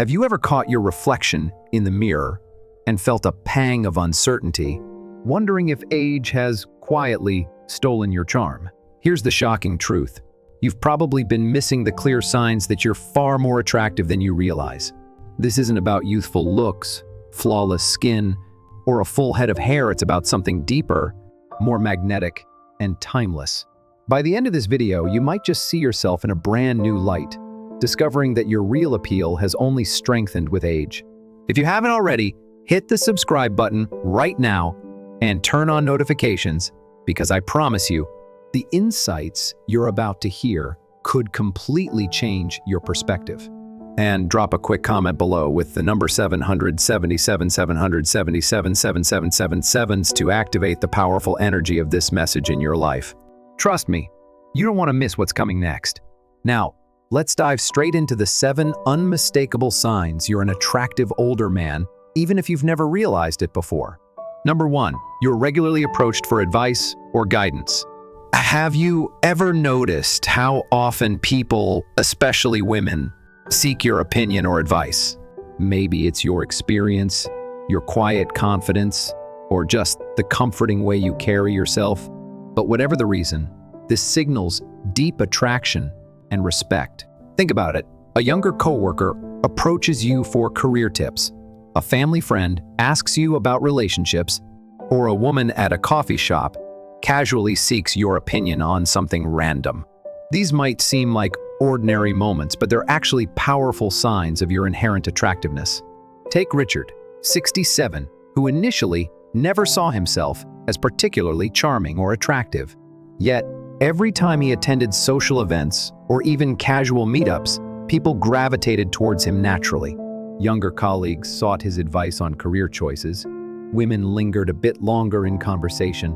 Have you ever caught your reflection in the mirror and felt a pang of uncertainty, wondering if age has quietly stolen your charm? Here's the shocking truth. You've probably been missing the clear signs that you're far more attractive than you realize. This isn't about youthful looks, flawless skin, or a full head of hair. It's about something deeper, more magnetic, and timeless. By the end of this video, you might just see yourself in a brand new light, discovering that your real appeal has only strengthened with age. If you haven't already, hit the subscribe button right now and turn on notifications, because I promise you, the insights you're about to hear could completely change your perspective. And drop a quick comment below with the number 777 to activate the powerful energy of this message in your life. Trust me, you don't want to miss what's coming next. Now, let's dive straight into the 7 unmistakable signs you're an attractive older man, even if you've never realized it before. Number 1, you're regularly approached for advice or guidance. Have you ever noticed how often people, especially women, seek your opinion or advice? Maybe it's your experience, your quiet confidence, or just the comforting way you carry yourself. But whatever the reason, this signals deep attraction and respect. Think about it. A younger coworker approaches you for career tips. A family friend asks you about relationships, or a woman at a coffee shop casually seeks your opinion on something random. These might seem like ordinary moments, but they're actually powerful signs of your inherent attractiveness. Take Richard, 67, who initially never saw himself as particularly charming or attractive. Yet, every time he attended social events or even casual meetups, people gravitated towards him naturally. Younger colleagues sought his advice on career choices, women lingered a bit longer in conversation,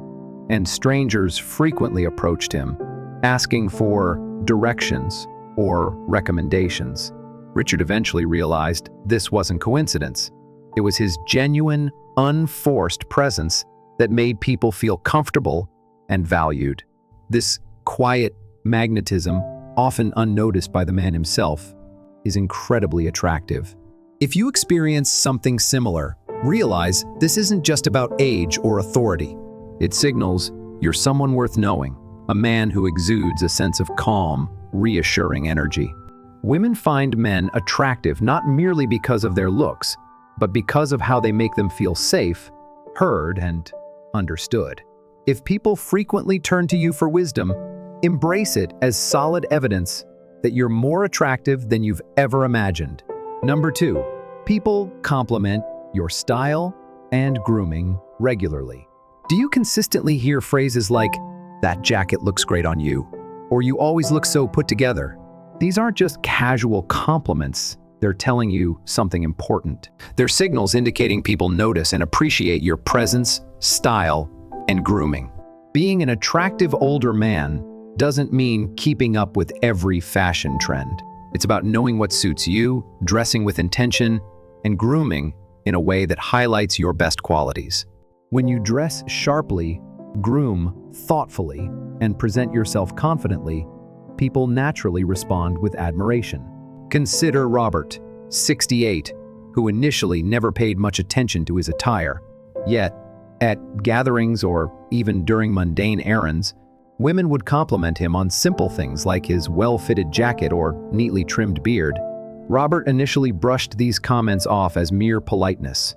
and strangers frequently approached him, asking for directions or recommendations. Richard eventually realized this wasn't coincidence. It was his genuine, unforced presence that made people feel comfortable and valued. This quiet magnetism, often unnoticed by the man himself, is incredibly attractive. If you experience something similar, realize this isn't just about age or authority. It signals you're someone worth knowing, a man who exudes a sense of calm, reassuring energy. Women find men attractive not merely because of their looks, but because of how they make them feel safe, heard, and understood. If people frequently turn to you for wisdom, embrace it as solid evidence that you're more attractive than you've ever imagined. Number 2, people compliment your style and grooming regularly. Do you consistently hear phrases like, "That jacket looks great on you," or "You always look so put together"? These aren't just casual compliments. They're telling you something important. They're signals indicating people notice and appreciate your presence, style, and grooming. Being an attractive older man doesn't mean keeping up with every fashion trend. It's about knowing what suits you, dressing with intention, and grooming in a way that highlights your best qualities. When you dress sharply, groom thoughtfully, and present yourself confidently, people naturally respond with admiration. Consider Robert, 68, who initially never paid much attention to his attire. Yet, at gatherings or even during mundane errands, women would compliment him on simple things like his well-fitted jacket or neatly trimmed beard. Robert initially brushed these comments off as mere politeness,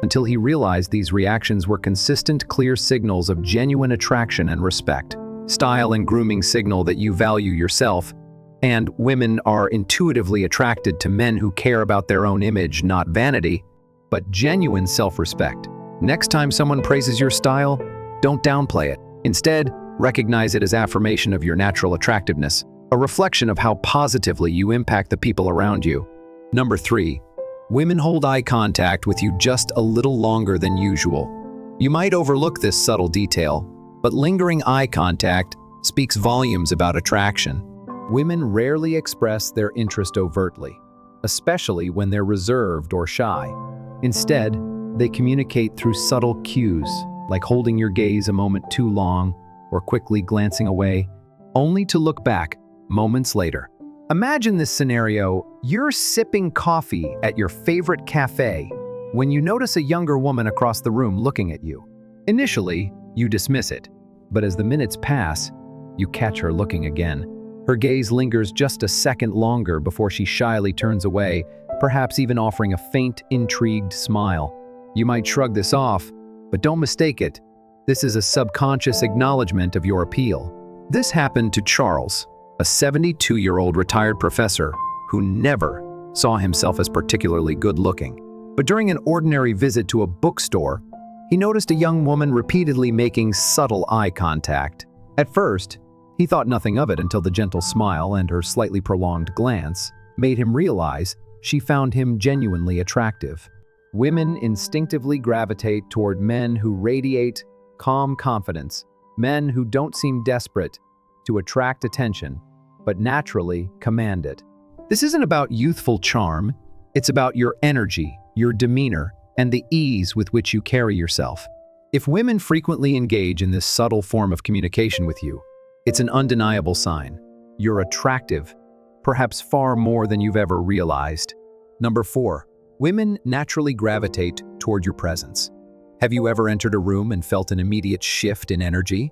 until he realized these reactions were consistent, clear signals of genuine attraction and respect. Style and grooming signal that you value yourself, and women are intuitively attracted to men who care about their own image, not vanity, but genuine self-respect. Next time someone praises your style, don't downplay it. Instead, recognize it as affirmation of your natural attractiveness, a reflection of how positively you impact the people around you. Number 3, women hold eye contact with you just a little longer than usual. You might overlook this subtle detail, but lingering eye contact speaks volumes about attraction. Women rarely express their interest overtly, especially when they're reserved or shy. Instead, they communicate through subtle cues, like holding your gaze a moment too long or quickly glancing away, only to look back moments later. Imagine this scenario: you're sipping coffee at your favorite cafe when you notice a younger woman across the room looking at you. Initially, you dismiss it, but as the minutes pass, you catch her looking again. Her gaze lingers just a second longer before she shyly turns away, perhaps even offering a faint, intrigued smile. You might shrug this off, but don't mistake it. This is a subconscious acknowledgement of your appeal. This happened to Charles, a 72-year-old retired professor who never saw himself as particularly good-looking. But during an ordinary visit to a bookstore, he noticed a young woman repeatedly making subtle eye contact. At first, he thought nothing of it until the gentle smile and her slightly prolonged glance made him realize she found him genuinely attractive. Women instinctively gravitate toward men who radiate calm confidence, men who don't seem desperate to attract attention, but naturally command it. This isn't about youthful charm, it's about your energy, your demeanor, and the ease with which you carry yourself. If women frequently engage in this subtle form of communication with you, it's an undeniable sign. You're attractive, perhaps far more than you've ever realized. Number 4, women naturally gravitate toward your presence. Have you ever entered a room and felt an immediate shift in energy?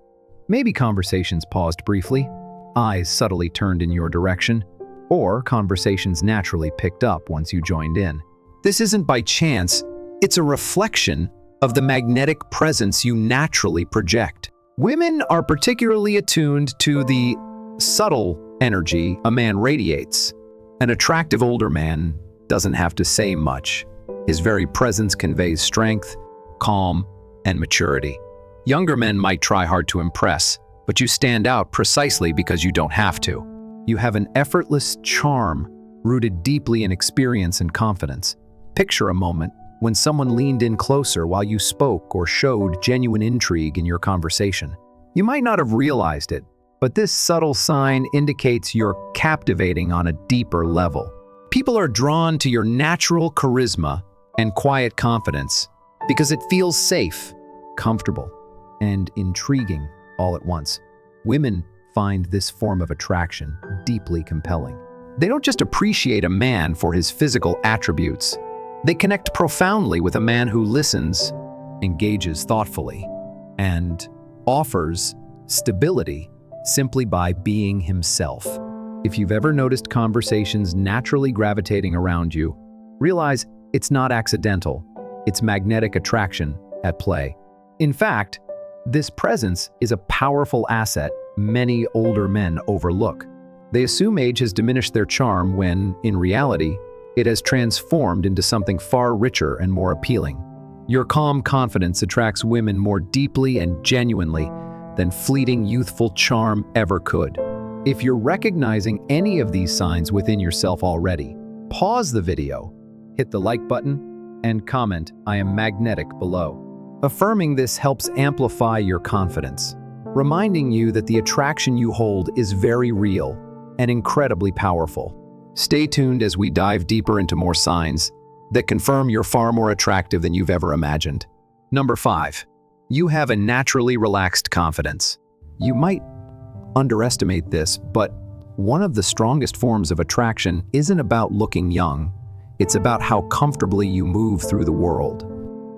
Maybe conversations paused briefly, eyes subtly turned in your direction, or conversations naturally picked up once you joined in. This isn't by chance, it's a reflection of the magnetic presence you naturally project. Women are particularly attuned to the subtle energy a man radiates. An attractive older man doesn't have to say much. His very presence conveys strength, calm, and maturity. Younger men might try hard to impress, but you stand out precisely because you don't have to. You have an effortless charm rooted deeply in experience and confidence. Picture a moment when someone leaned in closer while you spoke or showed genuine intrigue in your conversation. You might not have realized it, but this subtle sign indicates you're captivating on a deeper level. People are drawn to your natural charisma and quiet confidence because it feels safe, comfortable, and intriguing all at once. Women find this form of attraction deeply compelling. They don't just appreciate a man for his physical attributes. They connect profoundly with a man who listens, engages thoughtfully, and offers stability simply by being himself. If you've ever noticed conversations naturally gravitating around you, realize it's not accidental. It's magnetic attraction at play. In fact, this presence is a powerful asset many older men overlook. They assume age has diminished their charm when, in reality, it has transformed into something far richer and more appealing. Your calm confidence attracts women more deeply and genuinely than fleeting youthful charm ever could. If you're recognizing any of these signs within yourself already, pause the video, hit the like button, and comment "I am magnetic" below. Affirming this helps amplify your confidence, reminding you that the attraction you hold is very real and incredibly powerful. Stay tuned as we dive deeper into more signs that confirm you're far more attractive than you've ever imagined. Number 5, you have a naturally relaxed confidence. You might underestimate this, but one of the strongest forms of attraction isn't about looking young. It's about how comfortably you move through the world.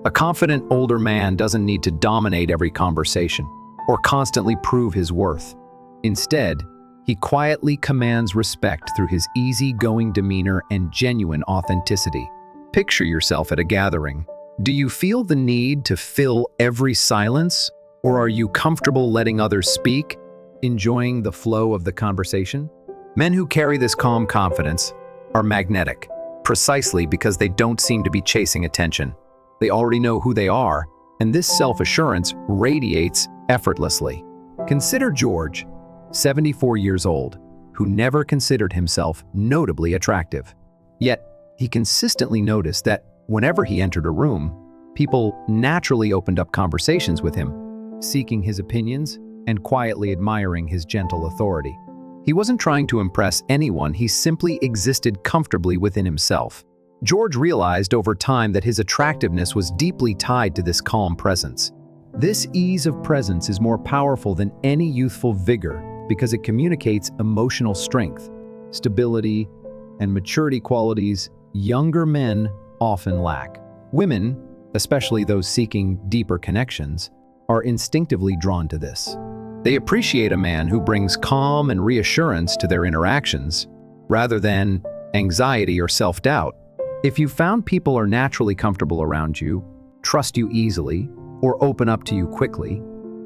A confident older man doesn't need to dominate every conversation or constantly prove his worth. Instead, he quietly commands respect through his easygoing demeanor and genuine authenticity. Picture yourself at a gathering. Do you feel the need to fill every silence, or are you comfortable letting others speak, enjoying the flow of the conversation? Men who carry this calm confidence are magnetic, precisely because they don't seem to be chasing attention. They already know who they are, and this self-assurance radiates effortlessly. Consider George, 74 years old, who never considered himself notably attractive. Yet, he consistently noticed that whenever he entered a room, people naturally opened up conversations with him, seeking his opinions and quietly admiring his gentle authority. He wasn't trying to impress anyone, he simply existed comfortably within himself. George realized over time that his attractiveness was deeply tied to this calm presence. This ease of presence is more powerful than any youthful vigor because it communicates emotional strength, stability, and maturity qualities younger men often lack. Women, especially those seeking deeper connections, are instinctively drawn to this. They appreciate a man who brings calm and reassurance to their interactions, rather than anxiety or self-doubt. If you found people are naturally comfortable around you, trust you easily, or open up to you quickly,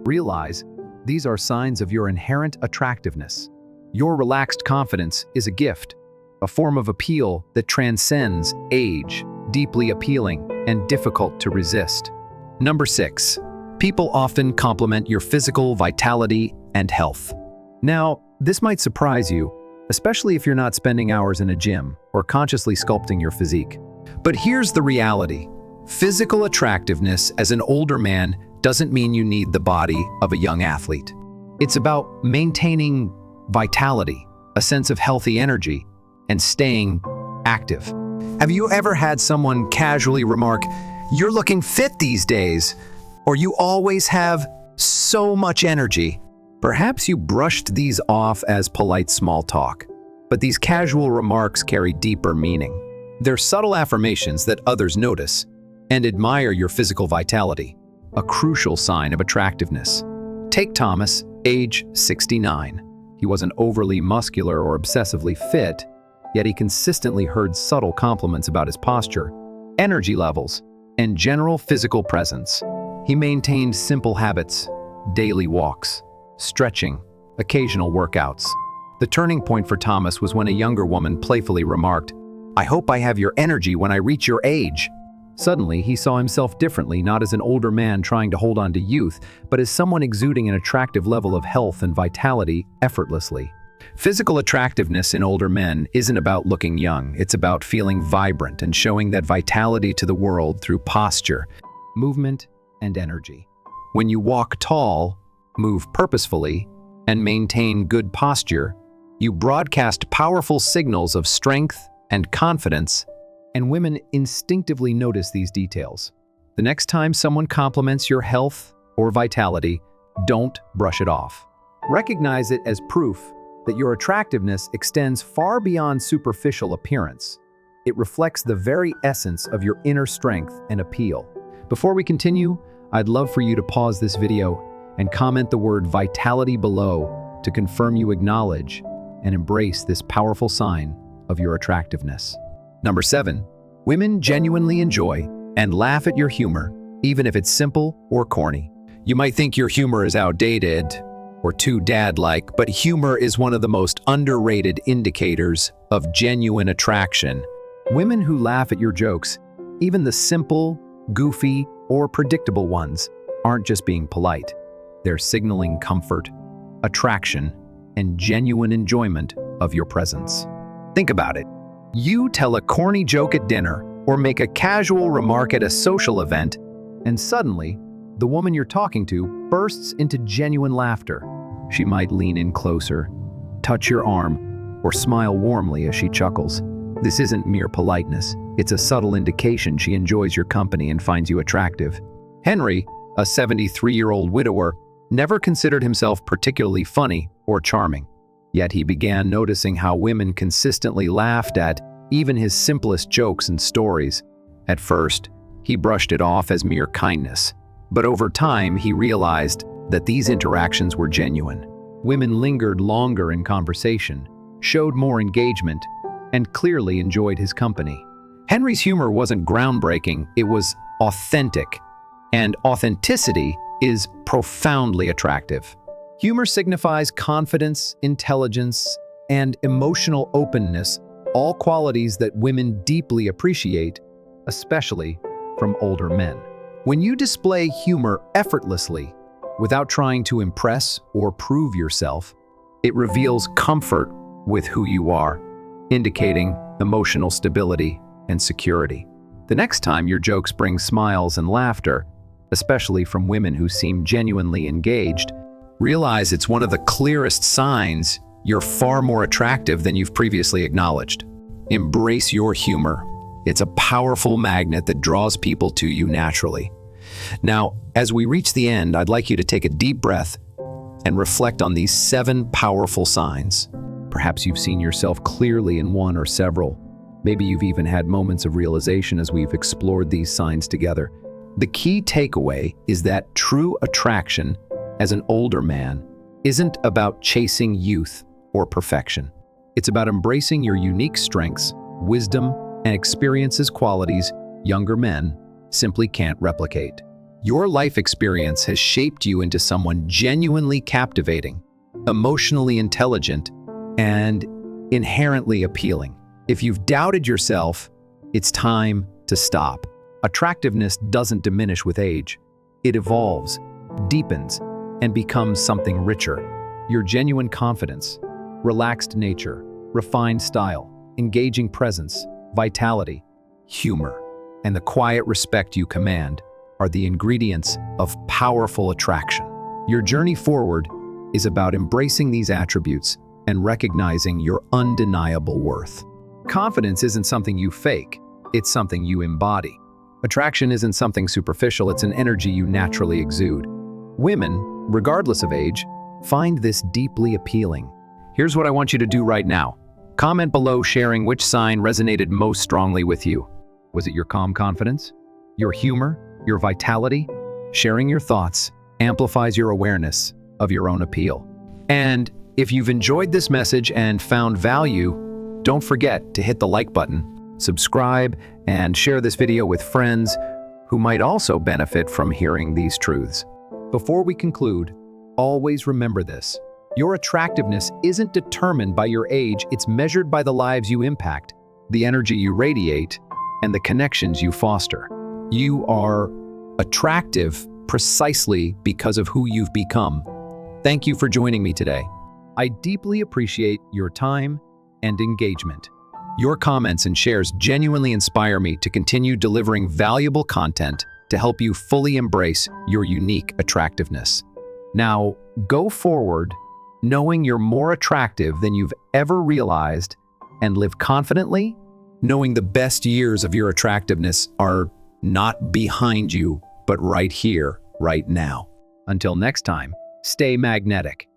realize these are signs of your inherent attractiveness. Your relaxed confidence is a gift, a form of appeal that transcends age, deeply appealing and difficult to resist. Number 6. People often compliment your physical vitality and health. Now, this might surprise you, especially if you're not spending hours in a gym or consciously sculpting your physique. But here's the reality. Physical attractiveness as an older man doesn't mean you need the body of a young athlete. It's about maintaining vitality, a sense of healthy energy, and staying active. Have you ever had someone casually remark, "You're looking fit these days," or "You always have so much energy"? Perhaps you brushed these off as polite small talk, but these casual remarks carry deeper meaning. They're subtle affirmations that others notice and admire your physical vitality, a crucial sign of attractiveness. Take Thomas, age 69. He wasn't overly muscular or obsessively fit, yet he consistently heard subtle compliments about his posture, energy levels, and general physical presence. He maintained simple habits, daily walks, stretching, occasional workouts. The turning point for Thomas was when a younger woman playfully remarked, "I hope I have your energy when I reach your age." Suddenly, he saw himself differently, not as an older man trying to hold on to youth, but as someone exuding an attractive level of health and vitality effortlessly. Physical attractiveness in older men isn't about looking young. It's about feeling vibrant and showing that vitality to the world through posture, movement, and energy. When you walk tall, move purposefully, and maintain good posture, you broadcast powerful signals of strength and confidence, and women instinctively notice these details. The next time someone compliments your health or vitality, don't brush it off. Recognize it as proof that your attractiveness extends far beyond superficial appearance. It reflects the very essence of your inner strength and appeal. Before we continue, I'd love for you to pause this video and comment the word vitality below to confirm you acknowledge and embrace this powerful sign of your attractiveness. Number 7. Women genuinely enjoy and laugh at your humor, even if it's simple or corny. You might think your humor is outdated or too dad-like, but humor is one of the most underrated indicators of genuine attraction. Women who laugh at your jokes, even the simple, goofy, or predictable ones, aren't just being polite. They're signaling comfort, attraction, and genuine enjoyment of your presence. Think about it. You tell a corny joke at dinner or make a casual remark at a social event, and suddenly, the woman you're talking to bursts into genuine laughter. She might lean in closer, touch your arm, or smile warmly as she chuckles. This isn't mere politeness. It's a subtle indication she enjoys your company and finds you attractive. Henry, a 73-year-old widower, never considered himself particularly funny or charming. Yet he began noticing how women consistently laughed at even his simplest jokes and stories. At first, he brushed it off as mere kindness. But over time, he realized that these interactions were genuine. Women lingered longer in conversation, showed more engagement, and clearly enjoyed his company. Henry's humor wasn't groundbreaking, it was authentic. And authenticity is profoundly attractive. Humor signifies confidence, intelligence, and emotional openness, all qualities that women deeply appreciate, especially from older men. When you display humor effortlessly, without trying to impress or prove yourself, it reveals comfort with who you are, indicating emotional stability and security. The next time your jokes bring smiles and laughter, especially from women who seem genuinely engaged, realize it's one of the clearest signs you're far more attractive than you've previously acknowledged. Embrace your humor. It's a powerful magnet that draws people to you naturally. Now, as we reach the end, I'd like you to take a deep breath and reflect on these 7 powerful signs. Perhaps you've seen yourself clearly in one or several. Maybe you've even had moments of realization as we've explored these signs together. The key takeaway is that true attraction, as an older man, isn't about chasing youth or perfection. It's about embracing your unique strengths, wisdom, and experiences qualities younger men simply can't replicate. Your life experience has shaped you into someone genuinely captivating, emotionally intelligent, and inherently appealing. If you've doubted yourself, it's time to stop. Attractiveness doesn't diminish with age. It evolves, deepens, and becomes something richer. Your genuine confidence, relaxed nature, refined style, engaging presence, vitality, humor, and the quiet respect you command are the ingredients of powerful attraction. Your journey forward is about embracing these attributes and recognizing your undeniable worth. Confidence isn't something you fake, it's something you embody. Attraction isn't something superficial, it's an energy you naturally exude. Women, regardless of age, find this deeply appealing. Here's what I want you to do right now. Comment below sharing which sign resonated most strongly with you. Was it your calm confidence? Your humor? Your vitality? Sharing your thoughts amplifies your awareness of your own appeal. And if you've enjoyed this message and found value, don't forget to hit the like button, subscribe, and share this video with friends who might also benefit from hearing these truths. Before we conclude, always remember this. Your attractiveness isn't determined by your age, it's measured by the lives you impact, the energy you radiate, and the connections you foster. You are attractive precisely because of who you've become. Thank you for joining me today. I deeply appreciate your time and engagement. Your comments and shares genuinely inspire me to continue delivering valuable content to help you fully embrace your unique attractiveness. Now, go forward knowing you're more attractive than you've ever realized, and live confidently, knowing the best years of your attractiveness are not behind you, but right here, right now. Until next time, stay magnetic.